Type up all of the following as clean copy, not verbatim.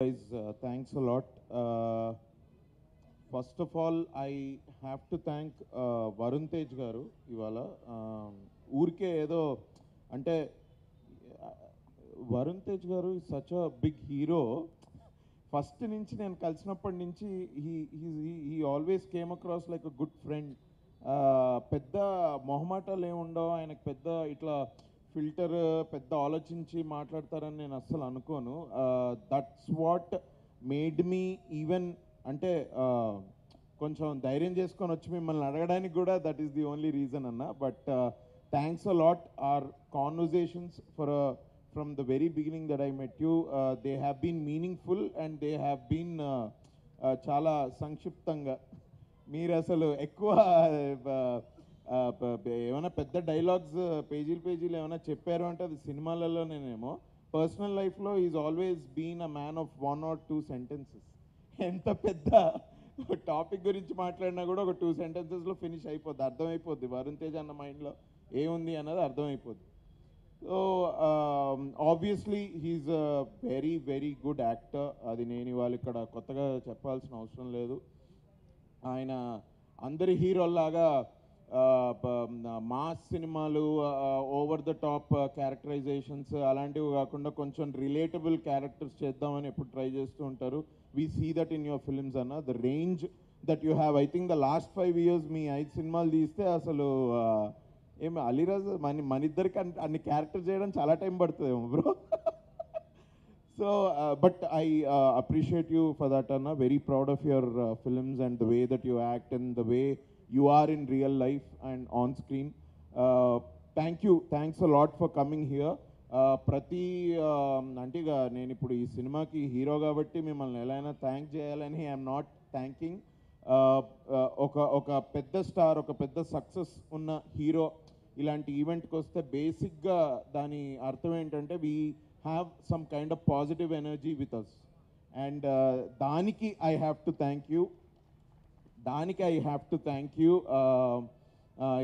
Guys, thanks a lot. First of all, I have to thank Varun Tej garu ఇవాళ ఊరికే ఏదో అంటే వరుణ్ తేజ్ గారు is such a big hero. First నుంచి నేను కలిసినప్పటి నుంచి he always came across like a good friend. పెద్ద మొహమాటాలు ఏమి ఉండవు ఆయనకు, పెద్ద ఇట్లా ఫిల్టర్ పెద్ద ఆలోచించి మాట్లాడతారని నేను అస్సలు అనుకోను. That's what made me even అంటే కొంచెం ధైర్యం చేసుకొని వచ్చి మిమ్మల్ని అడగడానికి కూడా that is the only reason అన్న. But thanks a lot. Our conversations for from the very beginning that I met you, they have been meaningful and they have been చాలా సంక్షిప్తంగా. మీరు అసలు ఎక్కువ ఏమైనా పెద్ద డైలాగ్స్ పేజీలు ఏమైనా చెప్పారు అంటే అది సినిమాలలోనేమో. పర్సనల్ లైఫ్లో is always been a man of 1 or 2 sentences. ఎంత పెద్ద టాపిక్ గురించి మాట్లాడినా కూడా ఒక 2 sentencesలో ఫినిష్ అయిపోద్ది, అర్థమైపోద్ది వరుణ్ తేజ్ అన్న మైండ్లో ఏముంది అన్నది అర్థమైపోద్ది. So obviously he is a very very good actor. అది నేను ఇవాళ ఇక్కడ కొత్తగా చెప్పాల్సిన అవసరం లేదు. ఆయన అందరి హీరోల్లాగా మాస్ సినిమాలు, ఓవర్ ద టాప్ క్యారెక్టరైజేషన్స్ అలాంటివి కాకుండా కొంచెం రిలేటబుల్ క్యారెక్టర్స్ చేద్దామని ఎప్పుడు ట్రై చేస్తూ ఉంటారు. We see that in your films అన్న. The range that you have, I think the last 5 years మీ 5 సినిమాలు తీస్తే అసలు ఏమి అలీరాజ్ మన ఇద్దరికి అన్ని క్యారెక్టర్ చేయడం చాలా టైం పడుతుందేమో bro. So but I appreciate you for that అన్న. Very proud of your films and the way that you act and the way you are in real life and on screen. Thanks a lot for coming here. ప్రతి అంటే ఇక నేను ఇప్పుడు ఈ సినిమాకి hero కాబట్టి మిమ్మల్ని ఎలా అయినా థ్యాంక్ చేయాలని ఐఎమ్ నాట్ థ్యాంకింగ్. ఒక పెద్ద స్టార్, ఒక పెద్ద సక్సెస్ ఉన్న హీరో ఇలాంటి ఈవెంట్కి వస్తే బేసిక్గా దాని అర్థం ఏంటంటే we have some kind of positive energy with us. And దానికి I have to thank you.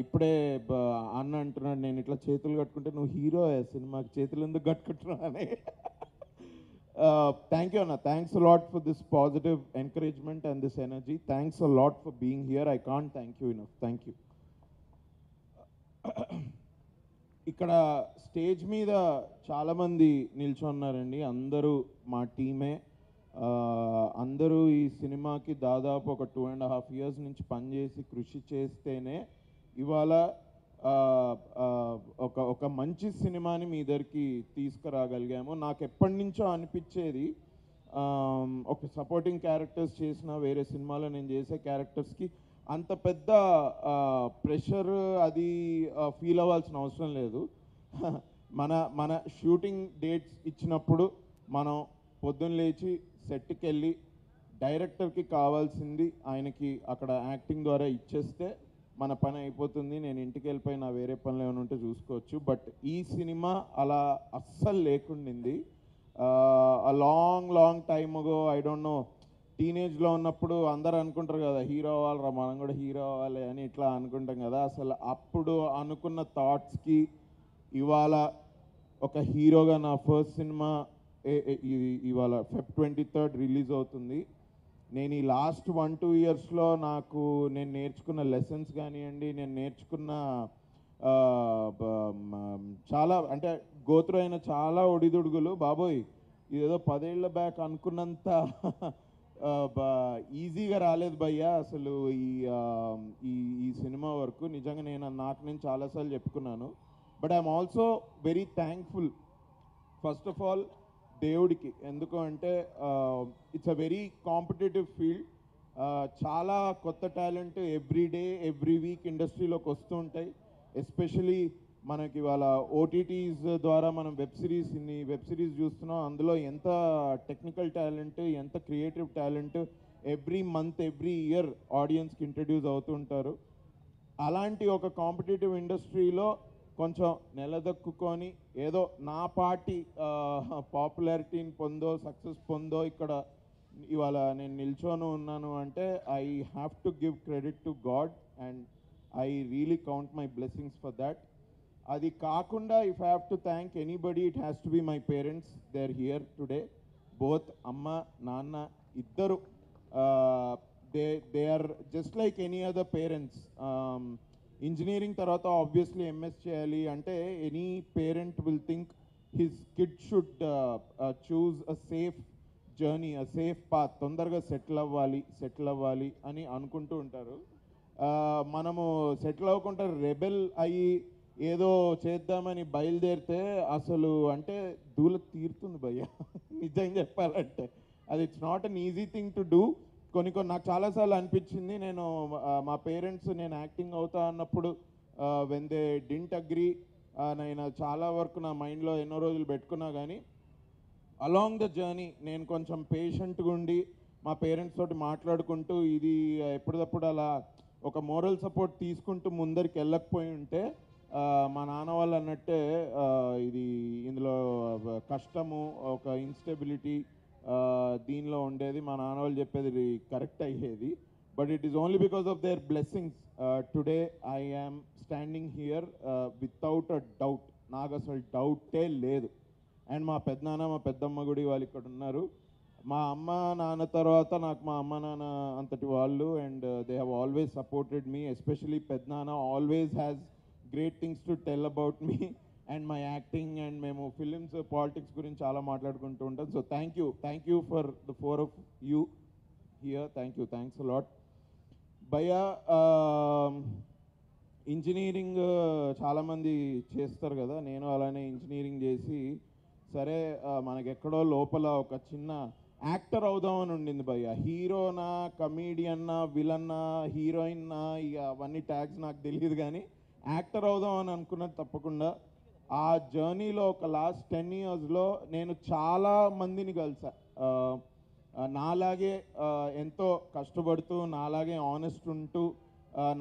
ఇప్పుడే అన్న అంటున్నాడు నేను ఇట్లా చేతులు కట్టుకుంటే నువ్వు హీరో సినిమాకి చేతులు ఎందుకు కట్టుకుంటున్నావు అని. Thank you, Anna. Thanks a lot for this positive encouragement and this energy. Thanks a lot for being here. I can't thank you enough. Thank you. ఇక్కడ స్టేజ్ మీద చాలామంది నిల్చున్నారండి. అందరూ మా టీమే. అందరూ ఈ సినిమాకి దాదాపు ఒక 2.5 years నుంచి పనిచేసి కృషి చేస్తేనే ఇవాళ ఒక మంచి సినిమాని మీ దగ్గరికి తీసుకురాగలిగాము. నాకు ఎప్పటి నుంచో అనిపించేది, ఒక సపోర్టింగ్ క్యారెక్టర్స్ చేసిన వేరే సినిమాలో నేను చేసే క్యారెక్టర్స్కి అంత పెద్ద ప్రెషర్ అది ఫీల్ అవ్వాల్సిన అవసరం లేదు. మన షూటింగ్ డేట్స్ ఇచ్చినప్పుడు మనం పొద్దున్న లేచి సెట్కి వెళ్ళి డైరెక్టర్కి కావాల్సింది ఆయనకి అక్కడ యాక్టింగ్ ద్వారా ఇచ్చేస్తే మన పని అయిపోతుంది. నేను ఇంటికి వెళ్ళిపోయి నా వేరే పనులు ఏమైనా ఉంటే చూసుకోవచ్చు. బట్ ఈ సినిమా అలా అస్సలు లేకుండింది. Long time ago, I don't know, టీనేజ్లో ఉన్నప్పుడు అందరు అనుకుంటారు కదా హీరో అవ్వాలరా మనం కూడా హీరో అవ్వాలి అని ఇట్లా అనుకుంటాం కదా. అసలు అప్పుడు అనుకున్న థాట్స్కి ఇవాళ ఒక హీరోగా నా ఫస్ట్ సినిమా ఇవాళ Feb 23rd రిలీజ్ అవుతుంది. నేను ఈ లాస్ట్ 1-2 yearsలో నేను నేర్చుకున్న లెసన్స్ కానివ్వండి, నేను నేర్చుకున్న చాలా అంటే గోత్రు అయిన చాలా ఒడిదుడుగులు బాబోయ్ ఇదేదో 10 ఏళ్ల బ్యాక్ అనుకున్నంత ఈజీగా రాలేదు భయ్యా అసలు ఈ సినిమా వరకు. నిజంగా నేను చాలాసార్లు చెప్పుకున్నాను. But I'm also very thankful first of all దేవుడికి. ఎందుకు అంటే it's a very competitive field. చాలా కొత్త talent every day every week ఇండస్ట్రీలోకి వస్తూ ఉంటాయి. ఎస్పెషలీ మనకి ఇవాళ ఓటీటీస్ ద్వారా మనం వెబ్ సిరీస్ చూస్తున్నాం. అందులో ఎంత టెక్నికల్ టాలెంట్, ఎంత creative talent every month every year ఆడియన్స్కి ఇంట్రడ్యూస్ అవుతుంటారు. అలాంటి ఒక కాంపిటేటివ్ ఇండస్ట్రీలో కొంచెం నిలదొక్కుని ఏదో నా పార్టీ పాపులారిటీని సక్సెస్ పొందో ఇక్కడ ఇవాళ నేను నిల్చొని ఉన్నాను అంటే I have to give credit to God and I really count my blessings for that. అది కాకుండా if I have to thank anybody it has to be my parents. They are here today. Both అమ్మ నాన్న ఇద్దరు they are just like any other parents. Engineering తర్వాత obviously MS చేయాలి అంటే any parent will think his kid should choose a safe journey, a safe path, తొందరగా settle అవ్వాలి అని అనుకుంటూ ఉంటారు. మనము సెటిల్ అవ్వకుండా రెబెల్ అయ్యి ఏదో చేద్దామని బయలుదేరితే అసలు అంటే దూల తీరుతుంది భయ్య. నిజంగా చెప్పాలంటే అది it's not an easy thing to do. కొన్ని నాకు చాలాసార్లు అనిపించింది, నేను మా పేరెంట్స్ నేను యాక్టింగ్ అవుతా అన్నప్పుడు వెన్ దే డింట్ అగ్రీ, నేను చాలా వరకు నా మైండ్లో ఎన్నో రోజులు పెట్టుకున్నా కానీ అలాంగ్ ద జర్నీ నేను కొంచెం పేషెంట్గా ఉండి మా పేరెంట్స్ తోటి మాట్లాడుకుంటూ ఇది ఎప్పటికప్పుడు అలా ఒక మోరల్ సపోర్ట్ తీసుకుంటూ ముందరికి వెళ్ళకపోయి ఉంటే మా నాన్న వాళ్ళు అన్నట్టే ఇది ఇందులో కష్టము, ఒక ఇన్స్టెబిలిటీ దీనిలో ఉండేది. మా నాన్న వాళ్ళు చెప్పేది కరెక్ట్ అయ్యేది. But it is only because of their blessings today I am standing here without a doubt. నాకు అసలు డౌటే లేదు. అండ్ మా పెద్దనాన్న మా పెద్దమ్మ గుడి వాళ్ళు ఇక్కడ ఉన్నారు. మా అమ్మ నాన్న తర్వాత నాకు మా అమ్మ నాన్న అంతటి వాళ్ళు, and they have always supported me. Especially పెద్దనాన్న always has great things to tell about me and my acting. And మేము ఫిలిమ్స్ పాలిటిక్స్ గురించి చాలా మాట్లాడుకుంటూ ఉంటాం. So thank you for the four of you here. Thanks a lot భయ్యా. Engineering చాలామంది చేస్తారు కదా, నేను అలానే ఇంజనీరింగ్ చేసి సరే మనకెక్కడో లోపల ఒక చిన్న యాక్టర్ అవుదామని ఉండింది భయ్య. హీరోనా, కమీడియన్నా, విలన్నా, హీరోయిన్నా, ఇక అవన్నీ ట్యాగ్స్ నాకు తెలియదు కానీ యాక్టర్ అవుదామని అనుకున్నది తప్పకుండా. ఆ జర్నీలో ఒక లాస్ట్ 10 yearsలో నేను చాలా మందిని కలిసా, నాలాగే ఎంతో కష్టపడుతూ, నాలాగే ఆనెస్ట్ ఉంటూ,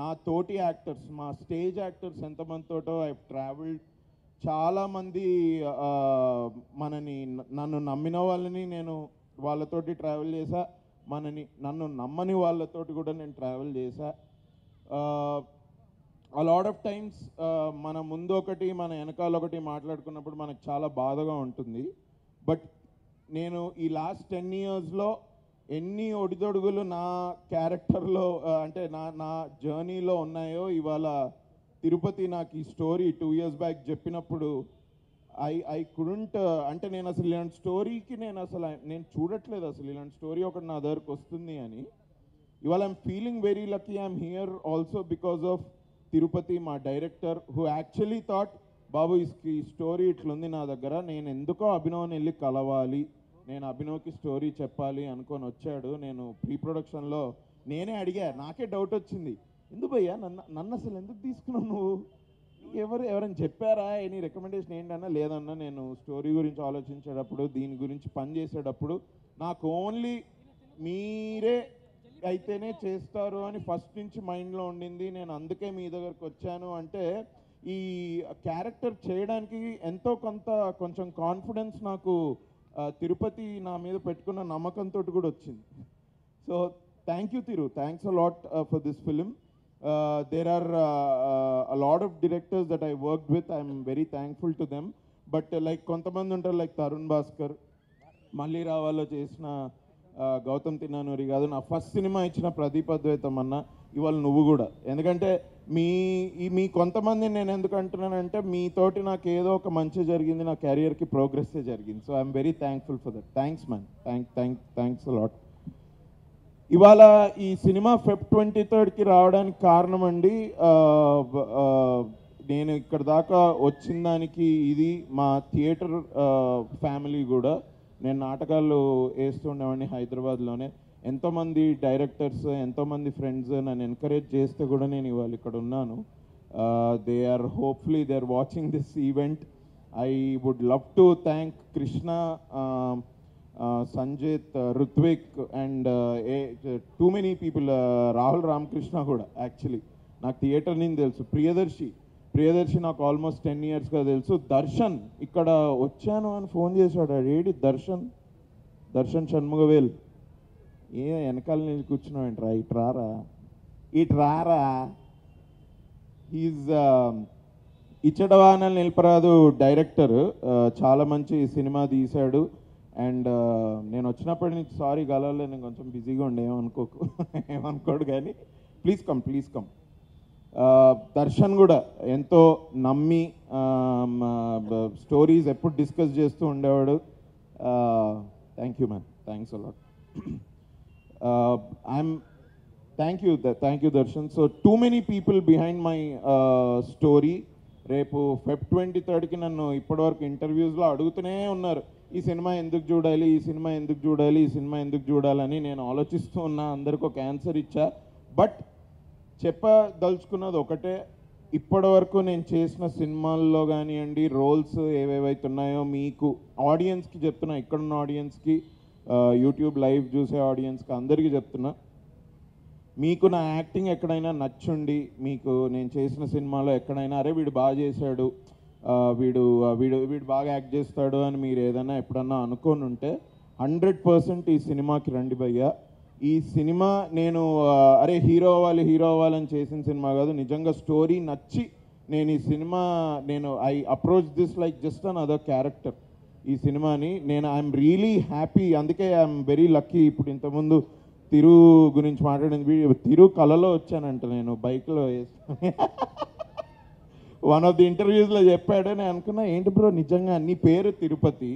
నా తోటి యాక్టర్స్, మా స్టేజ్ యాక్టర్స్ ఎంతమందితోటో ఐ ట్రావెల్డ్. చాలామంది నన్ను నమ్మిన వాళ్ళని నేను వాళ్ళతోటి ట్రావెల్ చేశా, నన్ను నమ్మని వాళ్ళతోటి కూడా నేను ట్రావెల్ చేశా. ఆ లాట్ ఆఫ్ టైమ్స్ మన ముందు ఒకటి మన వెనకాల ఒకటి మాట్లాడుకున్నప్పుడు మనకు చాలా బాధగా ఉంటుంది. బట్ నేను ఈ లాస్ట్ 10 yearsలో ఎన్ని ఒడిదొడుగులు నా క్యారెక్టర్లో అంటే నా జర్నీలో ఉన్నాయో, ఇవాళ తిరుపతి నాకు ఈ స్టోరీ 2 years బ్యాక్ చెప్పినప్పుడు ఐ కుడెంట్, అంటే నేను అసలు ఇలాంటి స్టోరీకి నేను చూడట్లేదు అసలు ఇలాంటి స్టోరీ ఒకటి నా దగ్గరకు వస్తుంది అని. ఇవాళ I'm feeling very lucky I'm here also because of Tirupati, మా డైరెక్టర్, హూ యాక్చువల్లీ థాట్ బాబు ఈ స్టోరీ ఇట్లుంది నా దగ్గర, నేను ఎందుకో అభినవ్ని వెళ్ళి కలవాలి, నేను అభినవ్కి స్టోరీ చెప్పాలి అనుకొని వచ్చాడు. నేను ప్రీ ప్రొడక్షన్లో నేనే అడిగా, నాకే డౌట్ వచ్చింది, ఎందుకు భయ్యా నన్ను అసలు ఎందుకు తీసుకున్నావు నువ్వు, ఎవరైనా చెప్పారా, ఎనీ రికమెండేషన్ ఏంటన్నా? లేదన్నా, నేను స్టోరీ గురించి ఆలోచించేటప్పుడు, దీని గురించి పని చేసేటప్పుడు నాకు ఓన్లీ మీరే అయితేనే చేస్తారు అని ఫస్ట్ నుంచి మైండ్లో ఉండింది. నేను అందుకే మీ దగ్గరకు వచ్చాను. అంటే ఈ క్యారెక్టర్ చేయడానికి ఎంతో కొంచెం కాన్ఫిడెన్స్ నాకు తిరుపతి నా మీద పెట్టుకున్న నమ్మకంతో కూడా వచ్చింది. So thank you Thiru, thanks a lot for this film. There are a lot of directors that I worked with. I'm very thankful to them. But like కొంతమంది ఉంటారు, లైక్ తరుణ్ భాస్కర్, మళ్ళీ రావాలో చేసిన గౌతమ్ తిన్నానూరి కాదు, నా ఫస్ట్ సినిమా ఇచ్చిన ప్రదీప్ అద్వైతం అన్న, ఇవాళ నువ్వు కూడా. ఎందుకంటే మీ కొంతమంది నేను ఎందుకు అంటున్నానంటే మీతోటి నాకు ఏదో ఒక మంచి జరిగింది, నా కెరియర్కి ప్రోగ్రెస్సే జరిగింది. So I'm very thankful for that. Thanks man, thanks lot. ఇవాళ ఈ సినిమా Feb 23కి రావడానికి కారణం అండి, నేను ఇక్కడ దాకా వచ్చిన దానికి ఇది మా థియేటర్ ఫ్యామిలీ కూడా. నేను నాటకాలు వేస్తుండేవాడిని హైదరాబాద్లోనే. ఎంతోమంది డైరెక్టర్స్, ఎంతోమంది ఫ్రెండ్స్ నన్ను ఎంకరేజ్ చేస్తే కూడా నేను ఇవాళ ఇక్కడ ఉన్నాను. They are hopefully they are watching this event. I would love to thank Krishna, Sanjith, Ruthvik and too many people, Rahul Ramakrishna కూడా యాక్చువల్లీ నాకు థియేటర్ నుంచి తెలుసు. ప్రియదర్శి నాకు ఆల్మోస్ట్ 10 yearsగా తెలుసు. దర్శన్ ఇక్కడ వచ్చాను అని ఫోన్ చేశాడు, ఏడి దర్శన్ షణ్ముగవేల్, వెనకాల నుంచి కూర్చున్నావు ఏంట్రా, ఇట్రారా. హీజ్ ఇచ్చడవానల్ నిలపరాదు డైరెక్టర్, చాలా మంచి సినిమా తీశాడు. అండ్ నేను వచ్చినప్పటి నుంచి సారీ గలవలే, నేను కొంచెం బిజీగా ఉండే, ఏమనుకోకు ఏమనుకోడు కానీ ప్లీజ్ కమ్. దర్శన్ కూడా ఎంతో నమ్మి స్టోరీస్ ఎప్పుడు డిస్కస్ చేస్తూ ఉండేవాడు. Thank you man, thanks a lot. I'm thank you Darshan. So two many people behind my story. రేపు Feb 23కి నన్ను ఇప్పటివరకు ఇంటర్వ్యూస్లో అడుగుతూనే ఉన్నారు, ఈ సినిమా ఎందుకు చూడాలి, ఈ సినిమా ఎందుకు చూడాలి, ఈ సినిమా ఎందుకు చూడాలని. నేను ఆలోచిస్తూ ఉన్నా, అందరికి ఒక ఆన్సర్ ఇచ్చా. బట్ చెప్పదలుచుకున్నది ఒకటే, ఇప్పటివరకు నేను చేసిన సినిమాల్లో కానివ్వండి, రోల్స్ ఏవేవైతే ఉన్నాయో మీకు ఆడియన్స్కి చెప్తున్నా, ఇక్కడున్న ఆడియన్స్కి, యూట్యూబ్ లైవ్ చూసే ఆడియన్స్కి అందరికీ చెప్తున్నా, మీకు నా యాక్టింగ్ ఎక్కడైనా నచ్చుండి, మీకు నేను చేసిన సినిమాలో ఎక్కడైనా అరే వీడు బాగా చేశాడు, వీడు వీడు వీడు బాగా యాక్ట్ చేస్తాడు అని మీరు ఏదైనా ఎప్పుడన్నా అనుకొని ఉంటే 100% ఈ సినిమాకి రండి భయ్యా. ఈ సినిమా నేను అరే హీరో అవ్వాలని చేసిన సినిమా కాదు. నిజంగా స్టోరీ నచ్చి నేను ఈ cinema I approach this like just an other character. ఈ సినిమాని ఐఎమ్ రియలీ హ్యాపీ. అందుకే ఐఎమ్ వెరీ లక్కీ. ఇప్పుడు ఇంతకుముందు తిరు గురించి మాట్లాడింది, తిరు కళలో వచ్చానంట నేను బైక్లో వేసుకొని. వన్ ఆఫ్ ది ఇంటర్వ్యూస్లో చెప్పాడు. నేను అనుకున్నా ఏంటి బ్రో నిజంగా నీ పేరు తిరుపతి,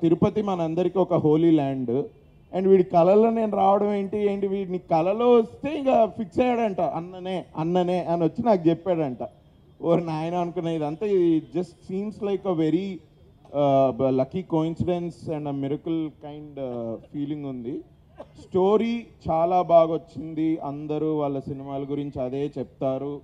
తిరుపతి మనందరికీ ఒక హోలీ ల్యాండ్, అండ్ వీడి కళలో నేను రావడం ఏంటి వీడిని కళలో వస్తే ఇంకా ఫిక్స్ అయ్యాడంట, అన్ననే అని వచ్చి నాకు చెప్పాడంట. ఓర్ నాయన అనుకున్నా, ఇదంతా just seems like a very lucky coincidence and a miracle kind feeling ఉంది. స్టోరీ చాలా బాగా వచ్చింది. అందరూ వాళ్ళ సినిమాల గురించి అదే చెప్తారు.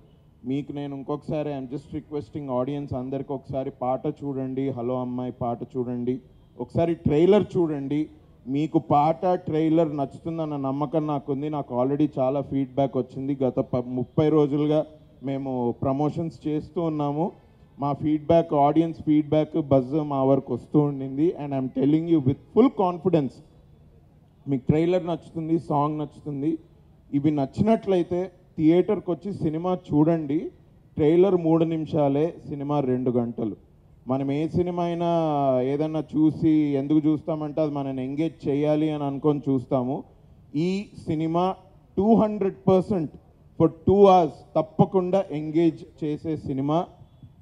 మీకు నేను ఇంకొకసారి ఐఎమ్ జస్ట్ రిక్వెస్టింగ్ ఆడియన్స్ అందరికి ఒకసారి పాట చూడండి, హలో అమ్మాయి పాట చూడండి, ఒకసారి ట్రైలర్ చూడండి. మీకు పాట ట్రైలర్ నచ్చుతుందన్న నమ్మకం నాకుంది. నాకు ఆల్రెడీ చాలా ఫీడ్బ్యాక్ వచ్చింది. గత 30 రోజులుగా మేము ప్రమోషన్స్ చేస్తూ ఉన్నాము. మా ఫీడ్బ్యాక్, ఆడియన్స్ ఫీడ్బ్యాక్, బజ్ మా వరకు వస్తూ ఉండింది. And I'm telling you with full confidence, మీకు ట్రైలర్ నచ్చుతుంది, సాంగ్ నచ్చుతుంది. ఇవి నచ్చినట్లయితే థియేటర్కి వచ్చి సినిమా చూడండి. ట్రైలర్ 3 నిమిషాలే, సినిమా 2 గంటలు. మనం ఏ సినిమా అయినా ఏదన్నా చూసి ఎందుకు చూస్తామంటే అది మనని ఎంగేజ్ చేయాలి అని అనుకొని చూస్తాము. ఈ సినిమా 200% ఫర్ 2 hours తప్పకుండా ఎంగేజ్ చేసే సినిమా.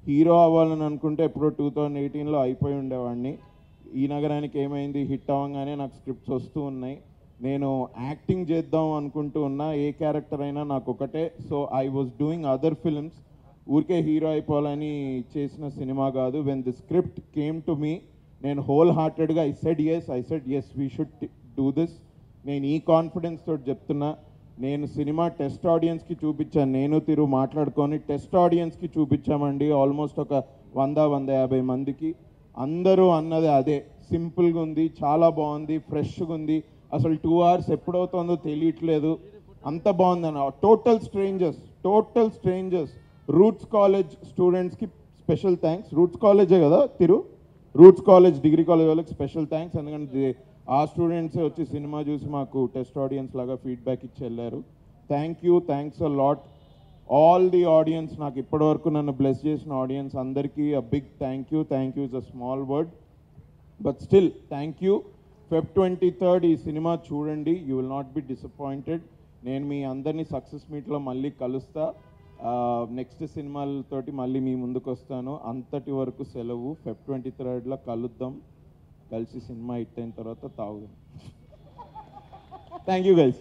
హీరో అవ్వాలని అనుకుంటే ఎప్పుడో 2018లో అయిపోయి ఉండేవాడిని. ఈ నగరానికి ఏమైంది హిట్ అవ్వగానే నాకు స్క్రిప్ట్స్ వస్తూ ఉన్నాయి. నేను యాక్టింగ్ చేద్దాం అనుకుంటూ ఉన్నా, ఏ క్యారెక్టర్ అయినా నాకు ఒకటే. So I was doing other films. ఊరికే హీరో అయిపోవాలని చేసిన సినిమా కాదు. When the script came to me, నేను హోల్ హార్టెడ్గా I said yes we should do this. నేను ఈ కాన్ఫిడెన్స్ తోటి చెప్తున్నా. నేను సినిమా టెస్ట్ ఆడియన్స్కి చూపించాను, నేను తిరు మాట్లాడుకొని టెస్ట్ ఆడియన్స్కి చూపించామండి. ఆల్మోస్ట్ ఒక 100-150 మందికి. అందరూ అన్నది అదే, సింపుల్గా ఉంది, చాలా బాగుంది, ఫ్రెష్గా ఉంది, అసలు 2 hours ఎప్పుడవుతుందో తెలియట్లేదు, అంత బాగుందన్న. Total strangers. రూట్స్ కాలేజ్ స్టూడెంట్స్కి స్పెషల్ థ్యాంక్స్. రూట్స్ కాలేజే కదా తిరు, రూట్స్ కాలేజ్ డిగ్రీ కాలేజ్ వాళ్ళకి స్పెషల్ థ్యాంక్స్. ఎందుకంటే ఆ స్టూడెంట్సే వచ్చి సినిమా చూసి మాకు టెస్ట్ ఆడియన్స్ లాగా ఫీడ్బ్యాక్ ఇచ్చి వెళ్ళారు. Thanks a lot all the audience. నాకు ఇప్పటివరకు నన్ను బ్లెస్ చేసిన ఆడియన్స్ అందరికీ a big thank you is a small word, but still thank you. Feb 23 ఈ సినిమా చూడండి, you will not be disappointed. నేను మీ అందరినీ సక్సెస్ మీట్లో మళ్ళీ కలుస్తా. నెక్స్ట్ సినిమాలతోటి మళ్ళీ మీ ముందుకు వస్తాను. అంతటి వరకు సెలవు. Feb 23లో కలుద్దాం, కలిసి సినిమా హిట్ అయిన తర్వాత తాగుదాం. Thank you guys.